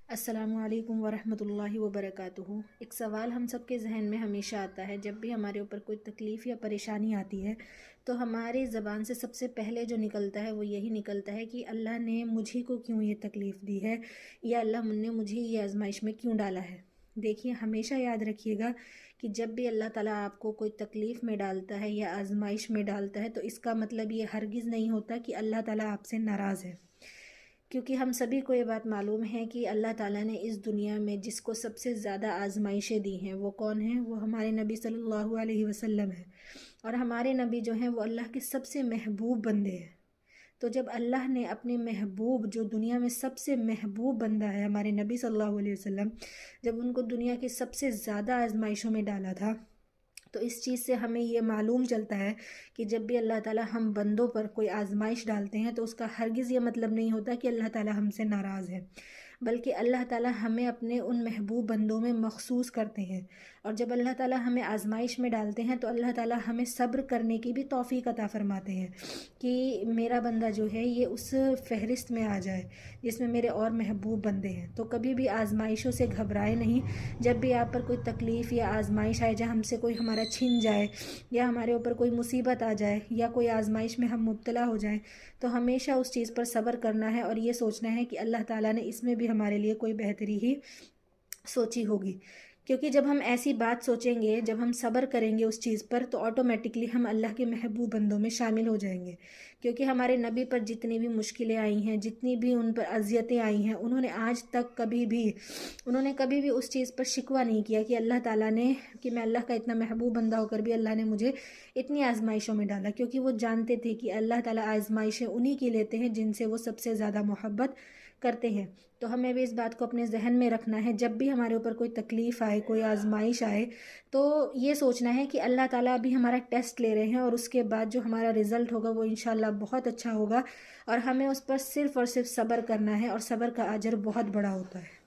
السلام علیکم ورحمۃ اللہ وبرکاتہ۔ ایک سوال ہم سب کے ذہن میں ہمیشہ آتا ہے جب بھی ہمارے اوپر کوئی تکلیف یا پریشانی آتی ہے تو ہماری زبان سے سب سے پہلے جو نکلتا ہے وہ یہی نکلتا ہے کہ اللہ نے مجھے کو کیوں یہ تکلیف دی ہے، یا اللہ نے مجھے یہ آزمائش میں کیوں ڈالا ہے۔ دیکھیے، ہمیشہ یاد رکھیے گا کہ جب بھی اللہ تعالیٰ آپ کو کوئی تکلیف میں ڈالتا ہے یا آزمائش میں ڈالتا ہے تو اس کا مطلب یہ ہرگز نہیں ہوتا کہ اللہ تعالیٰ آپ سے ناراض ہے، کیونکہ ہم سبھی کو یہ بات معلوم ہے کہ اللہ تعالیٰ نے اس دنیا میں جس کو سب سے زیادہ آزمائشیں دی ہیں وہ کون ہیں؟ وہ ہمارے نبی صلی اللہ علیہ وسلم ہیں، اور ہمارے نبی جو ہیں وہ اللہ کے سب سے محبوب بندے ہیں۔ تو جب اللہ نے اپنے محبوب، جو دنیا میں سب سے محبوب بندہ ہے ہمارے نبی صلی اللہ علیہ وسلم، جب ان کو دنیا کے سب سے زیادہ آزمائشوں میں ڈالا تھا، تو اس چیز سے ہمیں یہ معلوم چلتا ہے کہ جب بھی اللہ تعالیٰ ہم بندوں پر کوئی آزمائش ڈالتے ہیں تو اس کا ہرگز یہ مطلب نہیں ہوتا کہ اللہ تعالیٰ ہم سے ناراض ہے، بلکہ اللہ تعالیٰ ہمیں اپنے ان محبوب بندوں میں مخصوص کرتے ہیں۔ اور جب اللہ تعالیٰ ہمیں آزمائش میں ڈالتے ہیں تو اللہ تعالیٰ ہمیں صبر کرنے کی بھی توفیق عطا فرماتے ہیں کہ میرا بندہ جو ہے یہ اس فہرست میں آ جائے جس میں میرے اور محبوب بندے ہیں۔ تو کبھی بھی آزمائشوں سے گھبرائے نہیں۔ جب بھی آپ پر کوئی تکلیف یا آزمائش آئے، جہاں ہم سے کوئی ہمارا چھن جائے یا ہمارے اوپر کوئی مصیبت آ جائے یا کوئی آزمائش میں ہم مبتلا ہو جائیں، تو ہمیشہ اس چیز پر صبر کرنا ہے اور یہ سوچنا ہے کہ اللہ تعالیٰ نے اس میں بھی ہمارے لیے کوئی بہتری ہی سوچی ہوگی۔ کیونکہ جب ہم ایسی بات سوچیں گے، جب ہم صبر کریں گے اس چیز پر، تو آٹومیٹکلی ہم اللہ کے محبوب بندوں میں شامل ہو جائیں گے۔ کیونکہ ہمارے نبی پر جتنی بھی مشکلیں آئی ہیں، جتنی بھی ان پر اذیتیں آئی ہیں، انہوں نے کبھی بھی اس چیز پر شکوہ نہیں کیا کہ اللہ تعالیٰ نے، کہ میں اللہ کا اتنا محبوب بندہ ہو کر بھی اللہ نے مجھے اتنی آزمائشوں میں ڈالا، کیونکہ وہ جانتے تھے کہ اللہ تعالیٰ آزمائشیں انہی کی لیتے ہیں جن سے وہ سب سے زیادہ محبت کرتے ہیں۔ تو ہمیں بھی اس بات کو اپنے ذہن میں رکھنا ہے، جب بھی ہمارے اوپر کوئی تکلیف آئے، کوئی آزمائش آئے، تو یہ سوچنا ہے کہ اللہ تعالیٰ بھی ہمارا ٹیسٹ لے رہے ہیں، اور اس کے بعد جو ہمارا رزلٹ ہوگا وہ انشاءاللہ بہت اچھا ہوگا، اور ہمیں اس پر صرف اور صرف صبر کرنا ہے، اور صبر کا اجر بہت بڑا ہوتا ہے۔